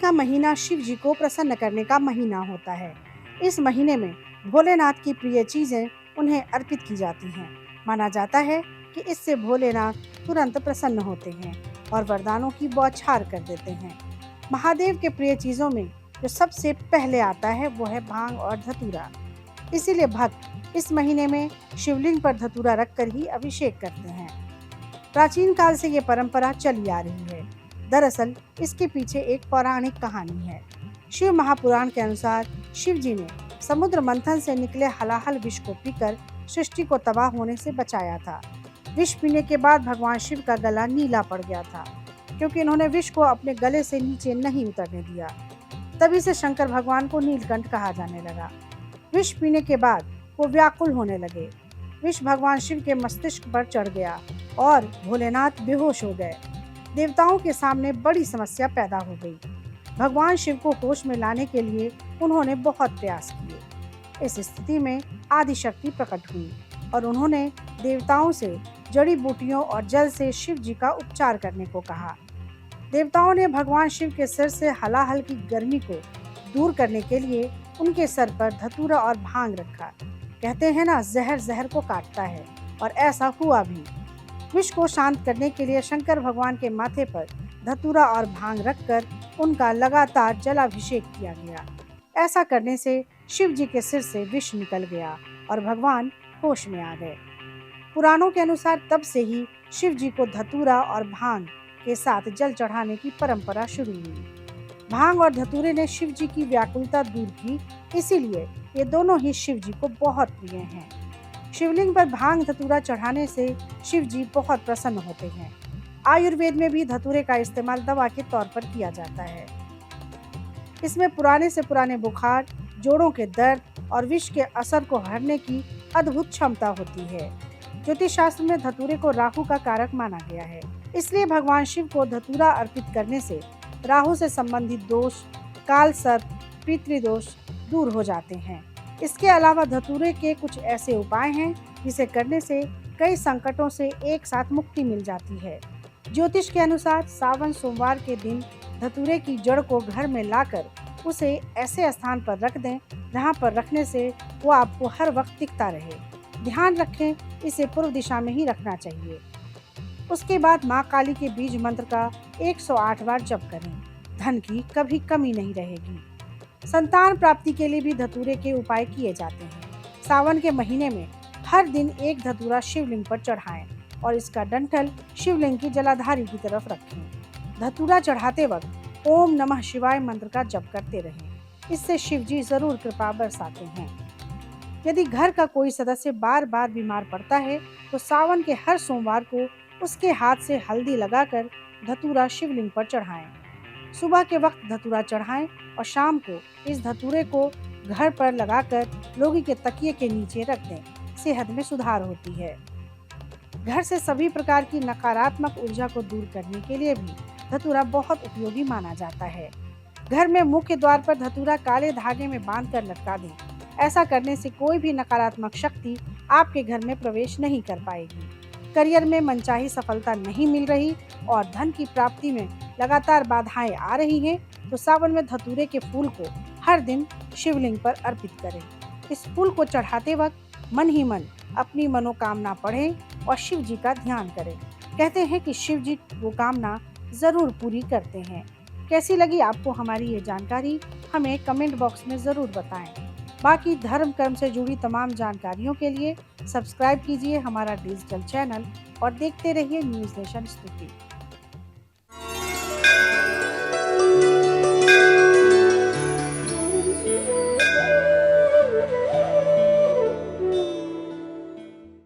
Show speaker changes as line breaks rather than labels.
का महीना शिव जी को प्रसन्न करने का महीना होता है। इस महीने में भोलेनाथ की प्रिय चीजें उन्हें अर्पित की जाती हैं। माना जाता है कि इससे भोलेनाथ तुरंत प्रसन्न होते हैं और वरदानों की बौछार कर देते हैं। महादेव के प्रिय चीजों में जो सबसे पहले आता है वो है भांग और धतूरा। इसीलिए भक्त इस महीने में शिवलिंग पर धतूरा रखकर ही अभिषेक करते हैं। प्राचीन काल से ये परंपरा चली आ रही है। दरअसल इसके पीछे एक पौराणिक कहानी है। शिव महापुराण के अनुसार शिव जी ने समुद्र मंथन से निकले हलाहल विष को पीकर सृष्टि को तबाह होने से बचाया था। विष पीने के बाद भगवान शिव का गला नीला पड़ गया था, क्योंकि इन्होंने विष को अपने गले से नीचे नहीं उतरने दिया। तभी से शंकर भगवान को नीलकंठ कहा जाने लगा। विष पीने के बाद वो व्याकुल होने लगे। विष भगवान शिव के मस्तिष्क पर चढ़ गया और भोलेनाथ बेहोश हो गए। देवताओं के सामने बड़ी समस्या पैदा हो गई। भगवान शिव को होश में लाने के लिए उन्होंने बहुत प्रयास किए। इस स्थिति में आदिशक्ति प्रकट हुई और उन्होंने देवताओं से जड़ी बूटियों और जल से शिव जी का उपचार करने को कहा। देवताओं ने भगवान शिव के सिर से हलाहल की गर्मी को दूर करने के लिए उनके सर पर धतूरा और भांग रखा। कहते हैं ना, जहर जहर को काटता है, और ऐसा हुआ भी। विष को शांत करने के लिए शंकर भगवान के माथे पर धतूरा और भांग रखकर उनका लगातार जलाभिषेक किया गया। ऐसा करने से शिव जी के सिर से विष निकल गया और भगवान होश में आ गए। पुराणों के अनुसार तब से ही शिव जी को धतूरा और भांग के साथ जल चढ़ाने की परंपरा शुरू हुई। भांग और धतूरे ने शिव जी की व्याकुलता दूर की, इसीलिए ये दोनों ही शिव जी को बहुत प्रिय हैं। शिवलिंग पर भांग धतूरा चढ़ाने से शिव जी बहुत प्रसन्न होते हैं। आयुर्वेद में भी धतूरे का इस्तेमाल दवा के तौर पर किया जाता है। इसमें पुराने से पुराने बुखार, जोड़ों के दर्द और विष के असर को हरने की अद्भुत क्षमता होती है। ज्योतिष शास्त्र में धतूरे को राहु का कारक माना गया है, इसलिए भगवान शिव को धतूरा अर्पित करने से राहु से संबंधित दोष, काल सर्प, पितृदोष दूर हो जाते हैं। इसके अलावा धतूरे के कुछ ऐसे उपाय हैं जिसे करने से कई संकटों से एक साथ मुक्ति मिल जाती है। ज्योतिष के अनुसार सावन सोमवार के दिन धतूरे की जड़ को घर में लाकर उसे ऐसे स्थान पर रख दें जहां पर रखने से वो आपको हर वक्त दिखता रहे। ध्यान रखें, इसे पूर्व दिशा में ही रखना चाहिए। उसके बाद माँ काली के बीज मंत्र का 108 बार जप करें। धन की कभी कमी नहीं रहेगी। संतान प्राप्ति के लिए भी धतूरे के उपाय किए जाते हैं। सावन के महीने में हर दिन एक धतूरा शिवलिंग पर चढ़ाएं और इसका डंठल शिवलिंग की जलाधारी की तरफ रखें। धतूरा चढ़ाते वक्त ओम नमः शिवाय मंत्र का जप करते रहें। इससे शिव जी जरूर कृपा बरसाते हैं। यदि घर का कोई सदस्य बार बार बीमार पड़ता है तो सावन के हर सोमवार को उसके हाथ से हल्दी लगाकर धतूरा शिवलिंग पर चढ़ाएं। सुबह के वक्त धतूरा चढ़ाएं और शाम को इस धतूरे को घर पर लगाकर रोगी के तकिए के नीचे रख दें। सेहत में सुधार होती है। घर से सभी प्रकार की नकारात्मक ऊर्जा को दूर करने के लिए भी धतूरा बहुत उपयोगी माना जाता है। घर में मुख्य द्वार पर धतूरा काले धागे में बांधकर लटका दें। ऐसा करने से कोई भी नकारात्मक शक्ति आपके घर में प्रवेश नहीं कर पाएगी। करियर में मनचाही सफलता नहीं मिल रही और धन की प्राप्ति में लगातार बाधाएं आ रही हैं, तो सावन में धतूरे के फूल को हर दिन शिवलिंग पर अर्पित करें। इस फूल को चढ़ाते वक्त मन ही मन अपनी मनोकामना पढ़ें और शिव जी का ध्यान करें। कहते हैं कि शिव जी वो कामना जरूर पूरी करते हैं। कैसी लगी आपको हमारी ये जानकारी, हमें कमेंट बॉक्स में जरूर बताएं। बाकी धर्म कर्म से जुड़ी तमाम जानकारियों के लिए सब्सक्राइब कीजिए हमारा डिजिटल चैनल और देखते रहिए न्यूज़ नेशन स्तुति।